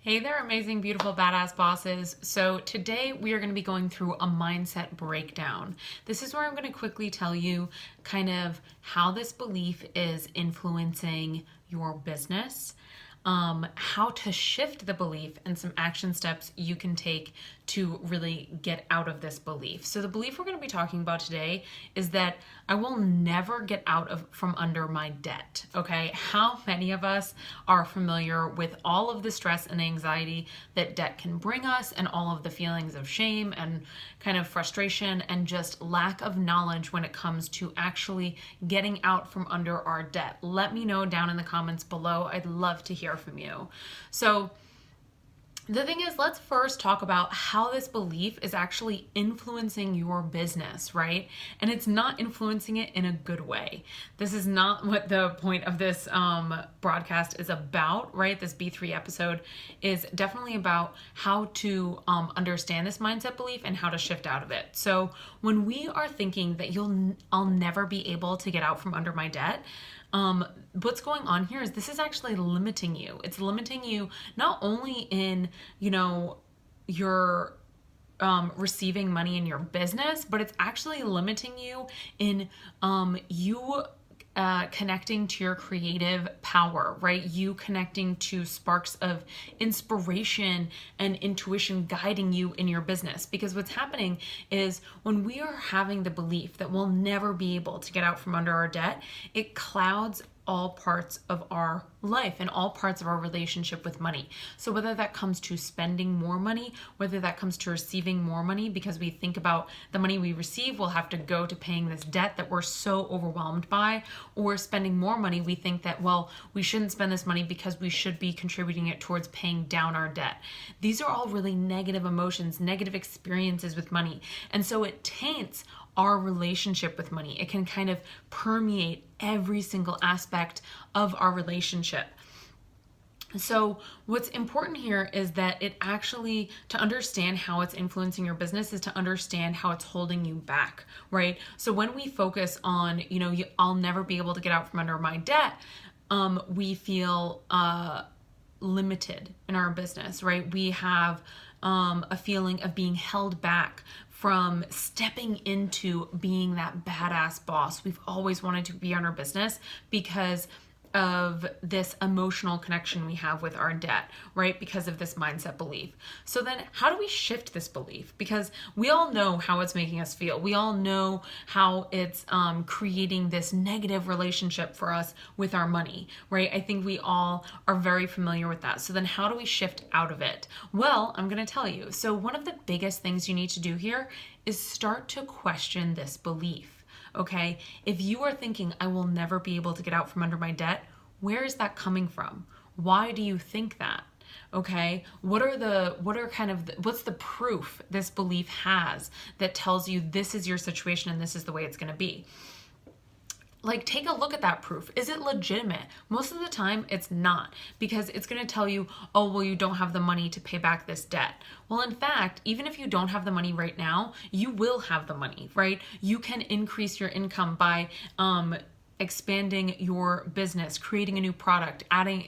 Hey there, amazing, beautiful, badass bosses. So today we are going to be going through a mindset breakdown. This is where I'm going to quickly tell you kind of how this belief is influencing your business, how to shift the belief, and some action steps you can take to really get out of this belief. So the belief we're going to be talking about today is that I will never get out of from under my debt. Okay, how many of us are familiar with all of the stress and anxiety that debt can bring us, and all of the feelings of shame and kind of frustration and just lack of knowledge when it comes to actually getting out from under our debt? Let me know down in the comments below. I'd love to hear from you. So the thing is, let's first talk about how this belief is actually influencing your business, right? And it's not influencing it in a good way. This is not what the point of this broadcast is about, right? This B3 episode is definitely about how to understand this mindset belief and how to shift out of it. So when we are thinking that I'll never be able to get out from under my debt, what's going on here is this is actually limiting you. It's limiting you not only in, your receiving money in your business, but it's actually limiting you in you connecting to your creative power, right? You connecting to sparks of inspiration and intuition guiding you in your business. Because what's happening is when we are having the belief that we'll never be able to get out from under our debt, it clouds all parts of our life and all parts of our relationship with money. So whether that comes to spending more money, whether that comes to receiving more money, because we think about the money we receive will have to go to paying this debt that we're so overwhelmed by, or spending more money, we think that, well, we shouldn't spend this money because we should be contributing it towards paying down our debt. These are all really negative emotions, negative experiences with money. And so it taints our relationship with money. It can kind of permeate every single aspect of our relationship. So what's important here is that it actually, to understand how it's influencing your business, is to understand how it's holding you back, right? So when we focus on, I'll never be able to get out from under my debt, we feel limited in our business, right? We have a feeling of being held back from stepping into being that badass boss we've always wanted to be on our business because of this emotional connection we have with our debt, right? Because of this mindset belief. So then how do we shift this belief? Because we all know how it's making us feel. We all know how it's creating this negative relationship for us with our money, right? I think we all are very familiar with that. So then how do we shift out of it? Well, I'm going to tell you. So one of the biggest things you need to do here is start to question this belief. Okay, if you are thinking, I will never be able to get out from under my debt, where is that coming from? Why do you think that? Okay, what's the proof this belief has that tells you this is your situation and this is the way it's going to be? Like, take a look at that proof. Is it legitimate? Most of the time it's not, because it's going to tell you, oh, well, you don't have the money to pay back this debt. Well, in fact, even if you don't have the money right now, you will have the money, right? You can increase your income by expanding your business, creating a new product, adding,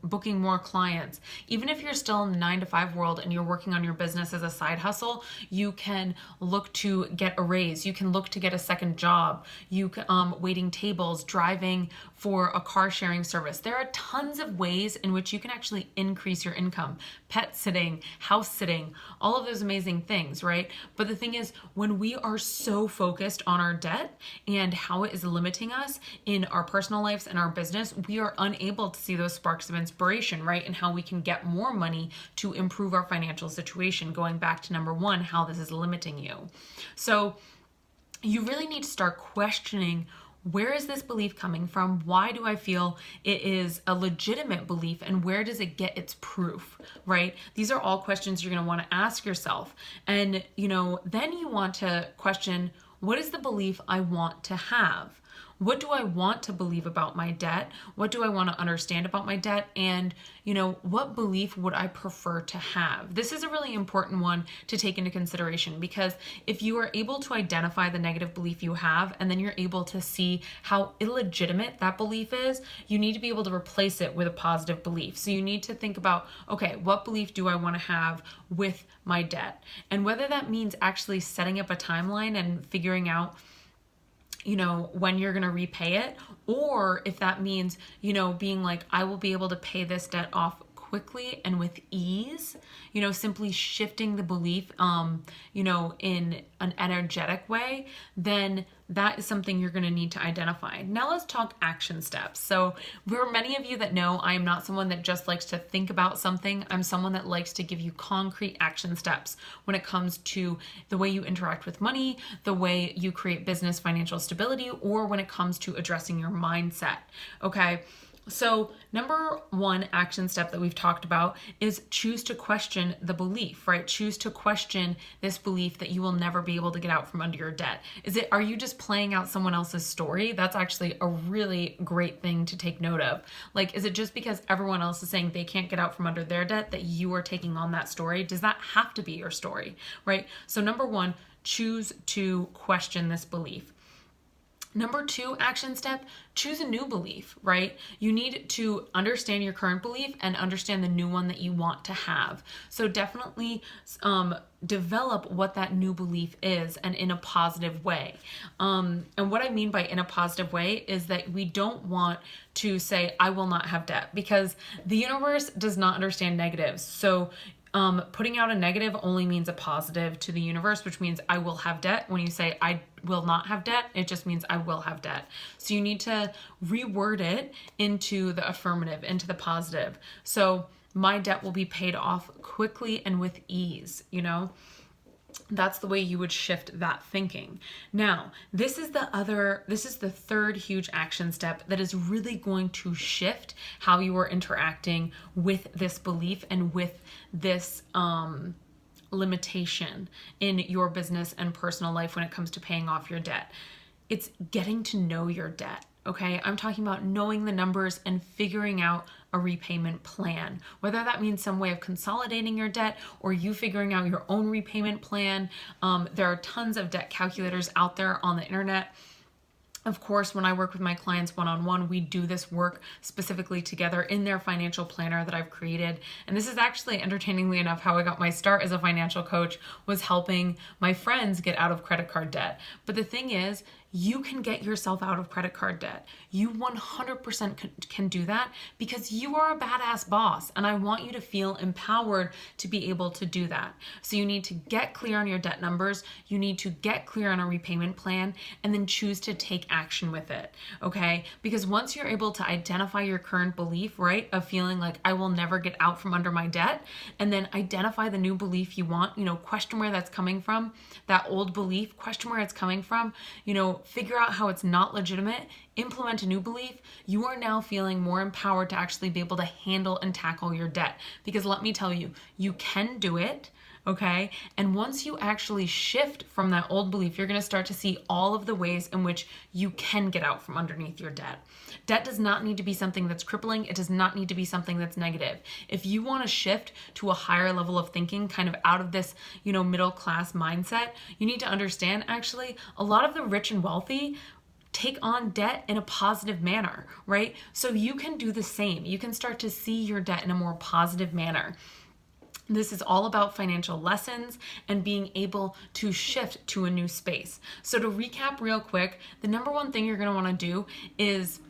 booking more clients. Even if you're still in the 9-to-5 world and you're working on your business as a side hustle, you can look to get a raise. You can look to get a second job. You can, waiting tables, driving for a car sharing service. There are tons of ways in which you can actually increase your income. Pet sitting, house sitting, all of those amazing things, right? But the thing is, when we are so focused on our debt and how it is limiting us in our personal lives and our business, we are unable to see those sparks of inspiration, right? And how we can get more money to improve our financial situation. Going back to number one, how this is limiting you. So you really need to start questioning, where is this belief coming from? Why do I feel it is a legitimate belief? And where does it get its proof, right? These are all questions you're going to want to ask yourself. And, then you want to question, what is the belief I want to have? what do I want to believe about my debt? What do I want to understand about my debt? And, what belief would I prefer to have? This is a really important one to take into consideration, because if you are able to identify the negative belief you have, and then you're able to see how illegitimate that belief is, you need to be able to replace it with a positive belief. So you need to think about, okay, what belief do I want to have with my debt? And whether that means actually setting up a timeline and figuring out when you're going to repay it, or if that means, being like, I will be able to pay this debt off quickly and with ease, simply shifting the belief, in an energetic way, then that is something you're going to need to identify. Now let's talk action steps. So for many of you that know, I am not someone that just likes to think about something. I'm someone that likes to give you concrete action steps when it comes to the way you interact with money, the way you create business financial stability, or when it comes to addressing your mindset. Okay. So number one action step that we've talked about is choose to question the belief, right? Choose to question this belief that you will never be able to get out from under your debt. Are you just playing out someone else's story? That's actually a really great thing to take note of. Like, is it just because everyone else is saying they can't get out from under their debt that you are taking on that story? Does that have to be your story, right? So number one, choose to question this belief. Number two action step, choose a new belief, right? You need to understand your current belief and understand the new one that you want to have. So definitely develop what that new belief is, and in a positive way. And what I mean by in a positive way is that we don't want to say, I will not have debt, because the universe does not understand negatives. So putting out a negative only means a positive to the universe, which means I will have debt. When you say I will not have debt, it just means I will have debt. So you need to reword it into the affirmative, into the positive. So my debt will be paid off quickly and with ease, That's the way you would shift that thinking. Now, this is the third huge action step that is really going to shift how you are interacting with this belief and with this limitation in your business and personal life when it comes to paying off your debt. It's getting to know your debt. Okay, I'm talking about knowing the numbers and figuring out a repayment plan, whether that means some way of consolidating your debt or you figuring out your own repayment plan. There are tons of debt calculators out there on the internet. Of course, when I work with my clients one-on-one, we do this work specifically together in their financial planner that I've created. And this is actually, entertainingly enough, how I got my start as a financial coach, was helping my friends get out of credit card debt. But the thing is, you can get yourself out of credit card debt. You 100% can do that, because you are a badass boss, and I want you to feel empowered to be able to do that. So you need to get clear on your debt numbers, you need to get clear on a repayment plan, and then choose to take action with it, okay? Because once you're able to identify your current belief, right, of feeling like I will never get out from under my debt, and then identify the new belief you want, question where that's coming from, that old belief, question where it's coming from, figure out how it's not legitimate, implement a new belief, you are now feeling more empowered to actually be able to handle and tackle your debt. Because let me tell you, you can do it, okay? And once you actually shift from that old belief, you're going to start to see all of the ways in which you can get out from underneath your debt. Debt does not need to be something that's crippling. It does not need to be something that's negative. If you want to shift to a higher level of thinking, kind of out of this, middle class mindset, you need to understand, actually, a lot of the rich and wealthy take on debt in a positive manner, right? So you can do the same. You can start to see your debt in a more positive manner. This is all about financial lessons and being able to shift to a new space. So to recap real quick, the number one thing you're going to want to do is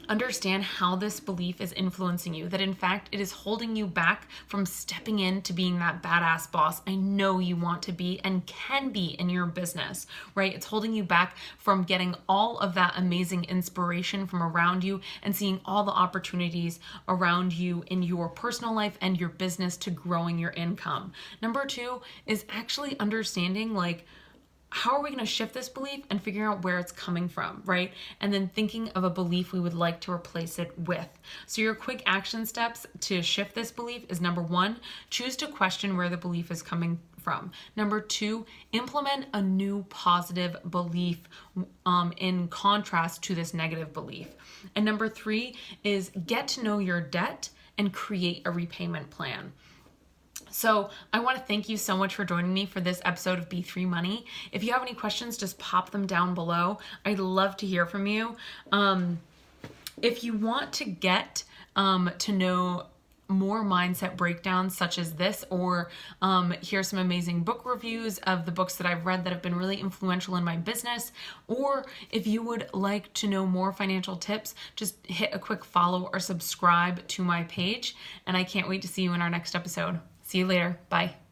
understand how this belief is influencing you, that in fact it is holding you back from stepping into being that badass boss I know you want to be and can be in your business, right? It's holding you back from getting all of that amazing inspiration from around you and seeing all the opportunities around you in your personal life and your business to growing your income. Number two is actually understanding, how are we going to shift this belief and figuring out where it's coming from, right? And then thinking of a belief we would like to replace it with. So your quick action steps to shift this belief is, number one, choose to question where the belief is coming from. Number 2, implement a new positive belief in contrast to this negative belief. And number 3 is get to know your debt and create a repayment plan. So I want to thank you so much for joining me for this episode of B3 Money. If you have any questions, just pop them down below. I'd love to hear from you. If you want to get to know more mindset breakdowns such as this, or hear some amazing book reviews of the books that I've read that have been really influential in my business, or if you would like to know more financial tips, just hit a quick follow or subscribe to my page. And I can't wait to see you in our next episode. See you later. Bye.